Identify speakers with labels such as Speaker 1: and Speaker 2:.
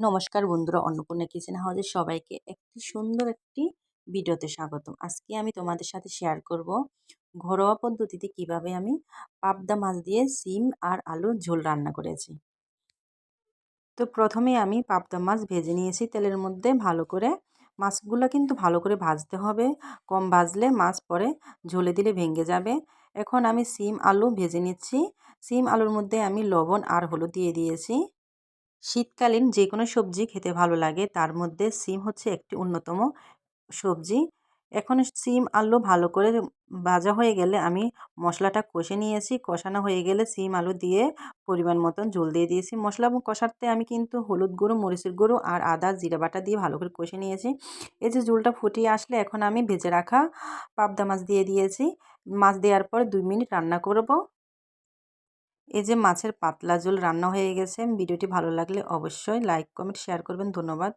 Speaker 1: নমস্কার বন্ধুরা, অন্নপূর্ণা কিচেন হাউসের সবাইকে সুন্দর একটি ভিডিওতে স্বাগতম। আজকে আমি তোমাদের সাথে শেয়ার করব ঘরোয়া পদ্ধতিতে কিভাবে আমি পাবদা মাছ দিয়ে সিম আর আলুর ঝোল রান্না করেছি। তো প্রথমে আমি পাবদা মাছ ভেজে নিয়েছি তেলের মধ্যে ভালো করে। মাছগুলো কিন্তু ভালো করে ভাজতে হবে, কম ভাজলে মাছ পরে ঝোলে দিলে ভেঙে যাবে। এখন আমি সিম আলু ভেজে নিচ্ছি। সিম আলুর মধ্যে আমি লবণ আর হলুদ দিয়ে দিয়েছি। শীতকালীন যে কোনো সবজি খেতে ভালো লাগে, তার মধ্যে সিম হচ্ছে একটি অন্যতম সবজি। এখন সিম আলু ভালো করে ভাজা হয়ে গেলে আমি মশলাটা কষে নিয়েছি। কষানো হয়ে গেলে সিম আলু দিয়ে পরিমাণ মতন ঝোল দিয়ে দিয়েছি। মশলা কষাতে আমি কিন্তু হলুদ গুঁড়ো, মরিচের গুঁড়ো আর আদা জিরা বাটা দিয়ে ভালো করে কষে নিয়েছি। এই যে ঝোলটা ফুটিয়ে আসলে এখন আমি ভেজে রাখা পাবদা মাছ দিয়ে দিয়েছি। মাছ দেওয়ার পর 2 মিনিট রান্না করব। এই যে মাছের পাতলা ঝোল রান্না হয়ে গেছে। ভিডিওটি ভালো লাগলে অবশ্যই লাইক, কমেন্ট, শেয়ার করবেন। ধন্যবাদ।